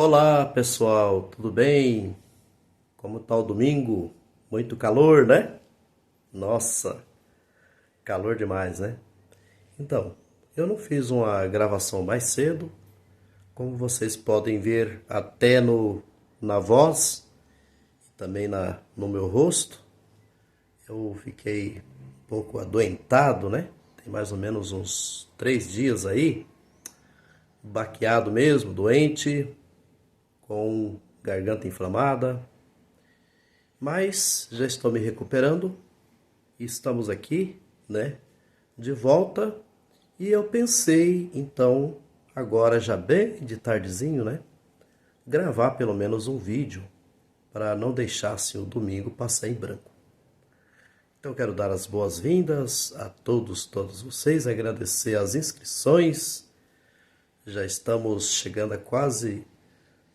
Olá pessoal, tudo bem? Como tá o domingo? Muito calor, né? Nossa, calor demais, né? Então, eu não fiz uma gravação mais cedo, como vocês podem ver até na voz e também no meu rosto. Eu fiquei um pouco adoentado, né? Tem mais ou menos uns 3 dias aí, baqueado mesmo, doente, com garganta inflamada. Mas já estou me recuperando e estamos aqui, né, de volta. E eu pensei, então, agora já bem de tardezinho, né, gravar pelo menos um vídeo para não deixar assim o domingo passar em branco. Então quero dar as boas-vindas a todos vocês, agradecer as inscrições. Já estamos chegando a quase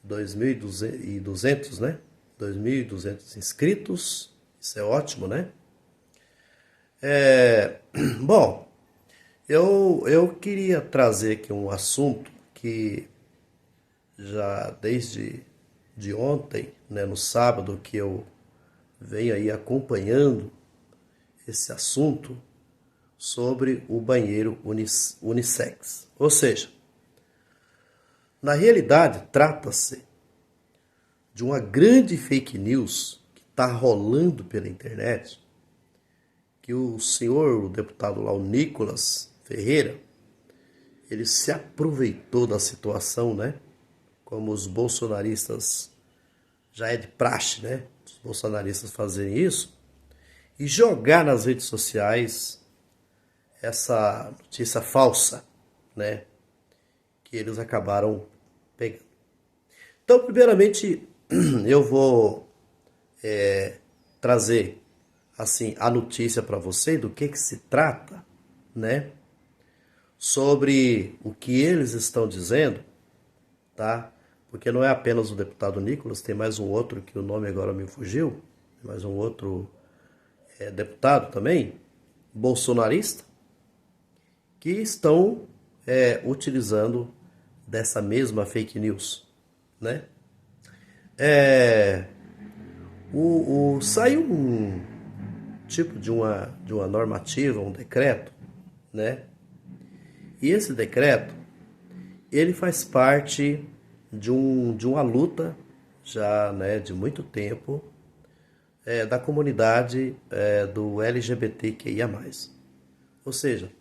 2.200, né? 2.200 inscritos. Isso é ótimo, né? Bom, eu queria trazer aqui um assunto que já desde de ontem, né, no sábado, que eu venho aí acompanhando esse assunto sobre o banheiro unissex. Ou seja, na realidade trata-se de uma grande fake news que está rolando pela internet, que o senhor, o deputado lá, o Nicolas Ferreira, ele se aproveitou da situação, né? Como os bolsonaristas, já é de praxe, né? Os bolsonaristas fazerem isso e jogar nas redes sociais essa notícia falsa, né? Que eles acabaram pegando. Então, primeiramente, eu vou trazer assim a notícia para você do que se trata, né? Sobre o que eles estão dizendo, tá? Porque não é apenas o deputado Nicolas, tem mais um outro que o nome agora me fugiu, mais um outro deputado também, bolsonarista, que estão utilizando dessa mesma fake news, né? É, saiu um tipo de uma normativa, um decreto, né? E esse decreto, ele faz parte de uma luta já, né, de muito tempo, da comunidade do LGBTQIA+. Ou seja,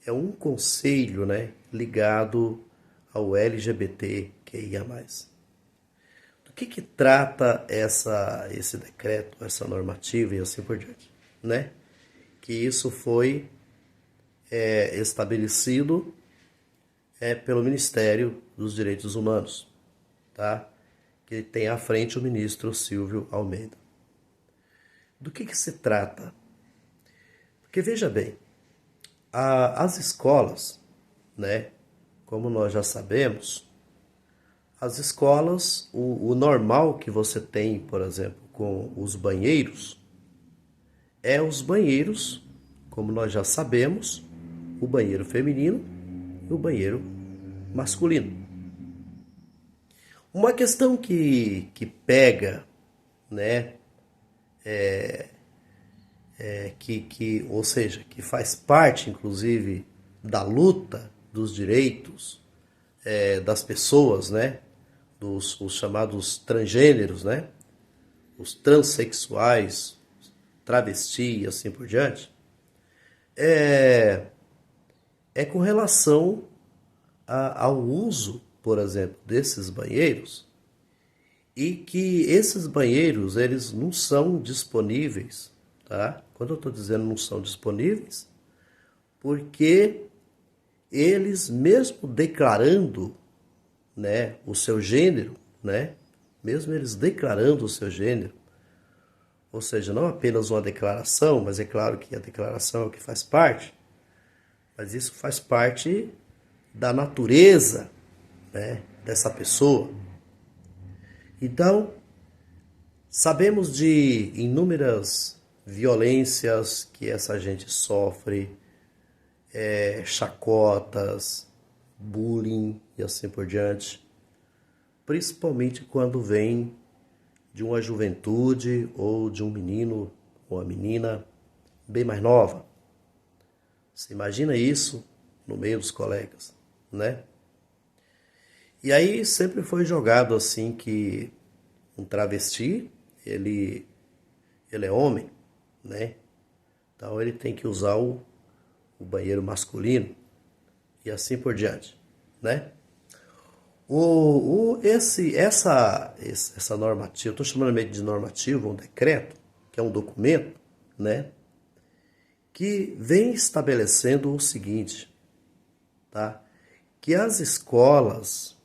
é um conselho, né, ligado ao LGBTQIA+. Do que trata esse decreto, essa normativa e assim por diante, né? Que isso foi estabelecido pelo Ministério dos Direitos Humanos, tá? Que tem à frente o ministro Silvio Almeida. Do que se trata? Porque veja bem, as escolas, né? Como nós já sabemos, as escolas, o normal que você tem, por exemplo, com os banheiros, é os banheiros, como nós já sabemos, o banheiro feminino e o banheiro masculino. Uma questão que pega, né, ou seja, que faz parte, inclusive, da luta dos direitos das pessoas, né, os chamados transgêneros, né, os transexuais, travesti e assim por diante, é com relação ao uso, por exemplo, desses banheiros, e que esses banheiros eles não são disponíveis, tá? Quando eu estou dizendo não são disponíveis, porque eles mesmo declarando, né, o seu gênero, né, mesmo eles declarando o seu gênero, ou seja, não apenas uma declaração, mas é claro que a declaração é o que faz parte, mas isso faz parte da natureza, né, dessa pessoa. Então, sabemos de inúmeras violências que essa gente sofre, chacotas, bullying e assim por diante. principalmente quando vem de uma juventude ou de um menino ou uma menina bem mais nova. Você imagina isso no meio dos colegas, né? E aí sempre foi jogado assim que um travesti, ele é homem, né? Então ele tem que usar o banheiro masculino e assim por diante, né? Essa normativa, eu estou chamando meio de normativa, um decreto, que é um documento, né? Que vem estabelecendo o seguinte, tá? Que as escolas,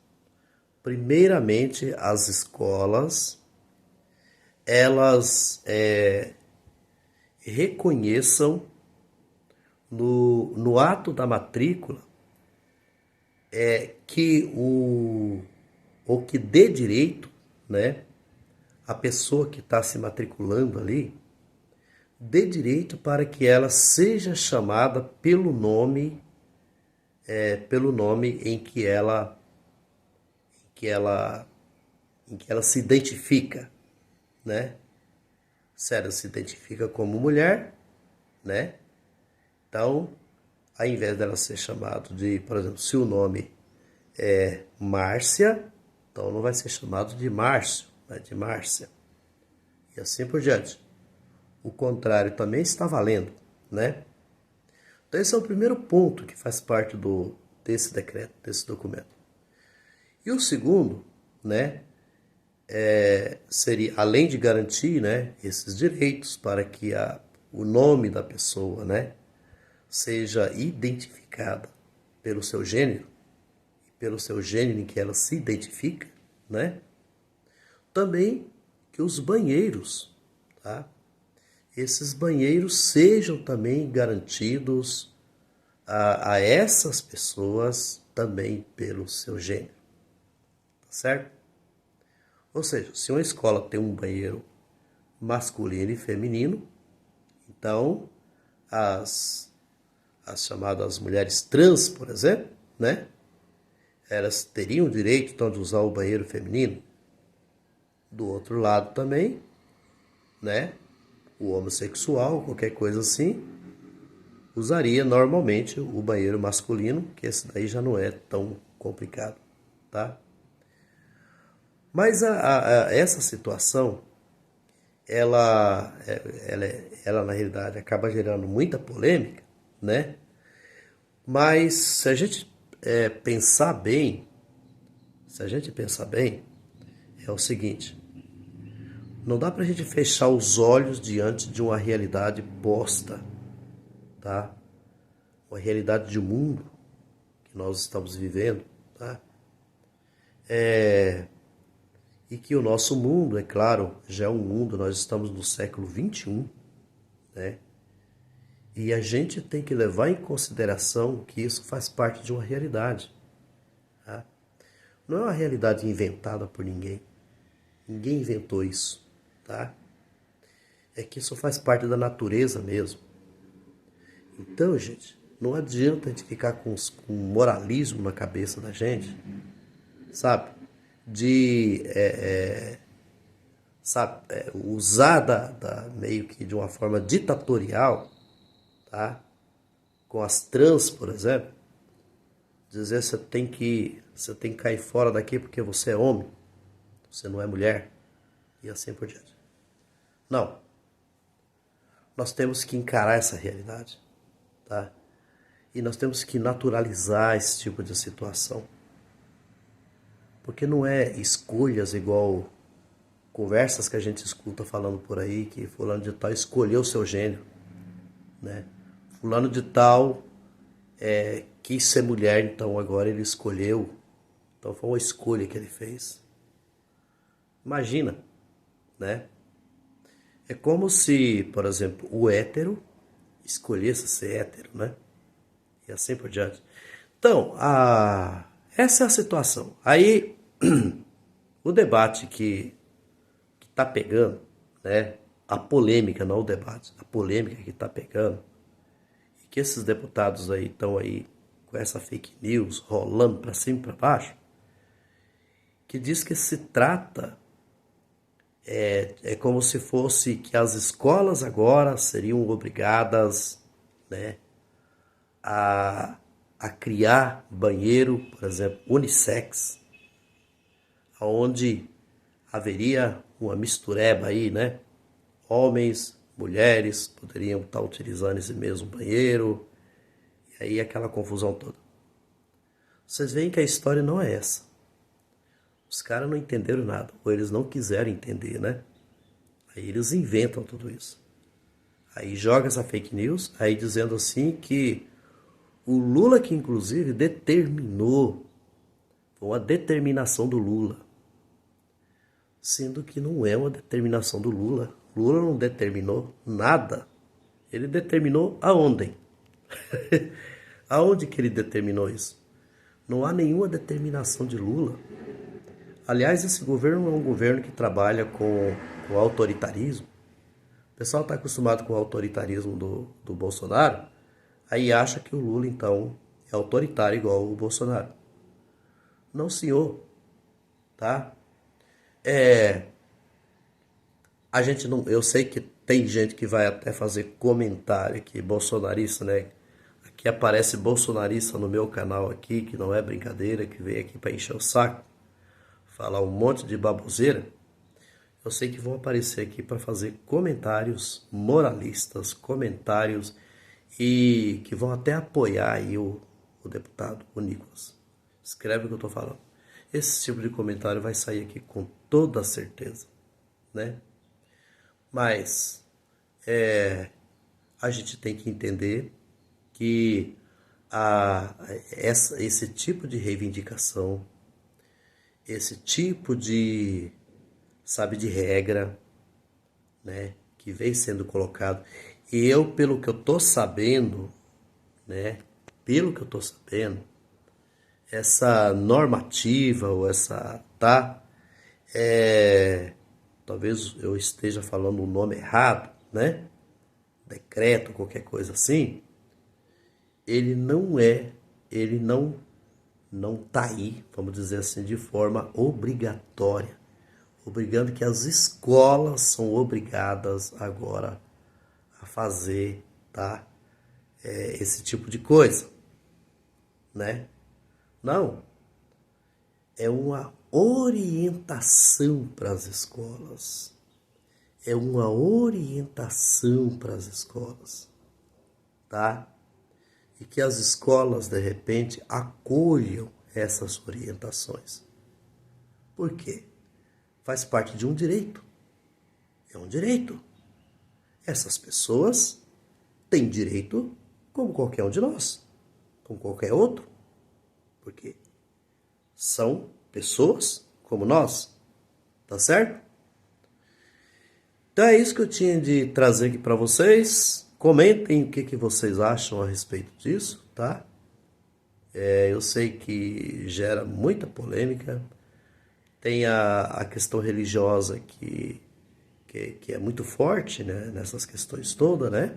primeiramente as escolas, elas reconheçam no ato da matrícula que ou que dê direito, né, a pessoa que está se matriculando ali, dê direito para que ela seja chamada pelo nome que ela, em que ela se identifica, né? Se ela se identifica como mulher, né? Então, ao invés dela ser chamado de, por exemplo, se o nome é Márcia, então não vai ser chamado de Márcio, mas de Márcia. E assim por diante. O contrário também está valendo, né? Então esse é o primeiro ponto que faz parte desse decreto, desse documento. E o segundo, né, seria, além de garantir, né, esses direitos para que o nome da pessoa, né, seja identificada pelo seu gênero, pelo seu gênero em que ela se identifica, né? Também que os banheiros, tá? Esses banheiros sejam também garantidos a essas pessoas também pelo seu gênero, tá certo? Ou seja, se uma escola tem um banheiro masculino e feminino, então as chamadas mulheres trans, por exemplo, né? Elas teriam o direito então de usar o banheiro feminino. Do outro lado também, né? O homossexual, qualquer coisa assim, usaria normalmente o banheiro masculino, que esse daí já não é tão complicado, tá? Mas essa situação, ela na realidade acaba gerando muita polêmica, né? Mas se a gente pensar bem, é o seguinte: não dá pra gente fechar os olhos diante de uma realidade posta, tá? Uma realidade de mundo que nós estamos vivendo, tá? E que o nosso mundo, é claro, já é um mundo, nós estamos no século XXI, né? E a gente tem que levar em consideração que isso faz parte de uma realidade, tá? Não é uma realidade inventada por ninguém. Ninguém inventou isso, tá? É que isso faz parte da natureza mesmo. Então, gente, não adianta a gente ficar com moralismo na cabeça da gente, sabe? De usar meio que de uma forma ditatorial, tá? Com as trans, por exemplo, dizer você tem que cair fora daqui porque você é homem, você não é mulher, e assim por diante. Não. Nós temos que encarar essa realidade, tá? E nós temos que naturalizar esse tipo de situação. Porque não é escolhas igual conversas que a gente escuta falando por aí, que fulano de tal escolheu o seu gênero, né? Fulano de tal quis ser mulher, então agora ele escolheu. Então foi uma escolha que ele fez. Imagina, né? É como se, por exemplo, o hétero escolhesse ser hétero, né? E assim por diante. Então, essa é a situação. Aí, o debate que está pegando, né? A polêmica, não o debate, a polêmica que está pegando, e que esses deputados aí estão aí com essa fake news rolando para cima e para baixo, que diz que se trata, é como se fosse que as escolas agora seriam obrigadas, né, a, a criar banheiro, por exemplo, unissex, onde haveria uma mistureba aí, né? Homens, mulheres poderiam estar utilizando esse mesmo banheiro, e aí aquela confusão toda. Vocês veem que a história não é essa. Os caras não entenderam nada, ou eles não quiseram entender, né? Aí eles inventam tudo isso. Aí joga essa fake news, aí dizendo assim que o Lula que inclusive determinou, foi uma determinação do Lula, sendo que não é uma determinação do Lula. Lula não determinou nada. Ele determinou aonde? Aonde que ele determinou isso? Não há nenhuma determinação de Lula. Aliás, esse governo é um governo que trabalha com autoritarismo. O pessoal está acostumado com o autoritarismo do Bolsonaro, aí acha que o Lula, então, é autoritário igual o Bolsonaro. Não, senhor. Tá? A gente não, eu sei que tem gente que vai até fazer comentário aqui, bolsonarista, né? Aqui aparece bolsonarista no meu canal aqui, que não é brincadeira, que veio aqui para encher o saco, falar um monte de baboseira. Eu sei que vão aparecer aqui para fazer comentários moralistas, comentários e que vão até apoiar aí o deputado, o Nicolas. Escreve o que eu estou falando. Esse tipo de comentário vai sair aqui com toda certeza, né? Mas a gente tem que entender que esse tipo de reivindicação, esse tipo de, sabe, de regra, né, que vem sendo colocado, e eu, pelo que eu tô sabendo, né, pelo que eu tô sabendo, essa normativa ou essa, tá, talvez eu esteja falando o nome errado, né, decreto, qualquer coisa assim, ele não é, ele não tá aí, vamos dizer assim, de forma obrigatória, obrigando que as escolas são obrigadas agora a fazer, tá? Esse tipo de coisa, né? Não, é uma orientação para as escolas, é uma orientação para as escolas, tá? E que as escolas, de repente, acolham essas orientações. Por quê? Faz parte de um direito. É um direito. Essas pessoas têm direito como qualquer um de nós, como qualquer outro. Porque são pessoas como nós. Tá certo? Então é isso que eu tinha de trazer aqui para vocês. Comentem o que vocês acham a respeito disso, tá? Eu sei que gera muita polêmica. Tem a questão religiosa que é muito forte, né, nessas questões todas, né?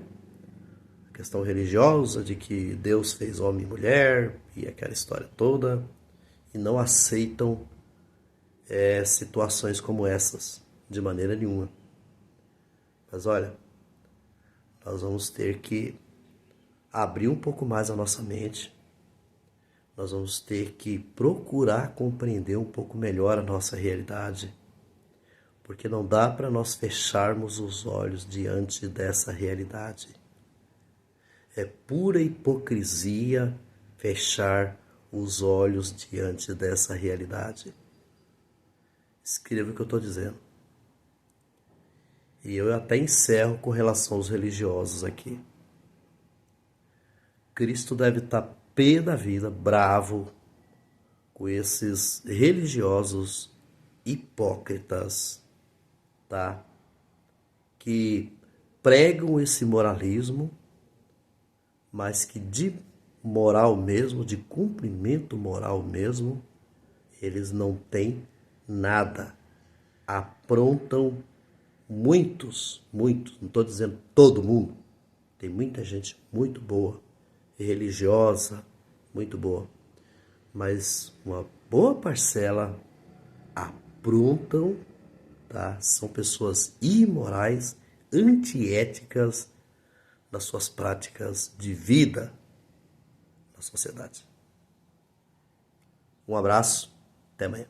A questão religiosa de que Deus fez homem e mulher e aquela história toda. E não aceitam situações como essas, de maneira nenhuma. Mas olha, nós vamos ter que abrir um pouco mais a nossa mente. Nós vamos ter que procurar compreender um pouco melhor a nossa realidade, porque não dá para nós fecharmos os olhos diante dessa realidade. É pura hipocrisia fechar os olhos diante dessa realidade. Escreva o que eu estou dizendo. E eu até encerro com relação aos religiosos aqui. Cristo deve estar pé da vida, bravo, com esses religiosos hipócritas, tá? Que pregam esse moralismo, mas que de moral mesmo, de cumprimento moral mesmo, eles não têm nada. Aprontam muitos, não estou dizendo todo mundo, tem muita gente muito boa, religiosa, muito boa, mas uma boa parcela aprontam, tá? São pessoas imorais, antiéticas nas suas práticas de vida na sociedade. Um abraço, até amanhã.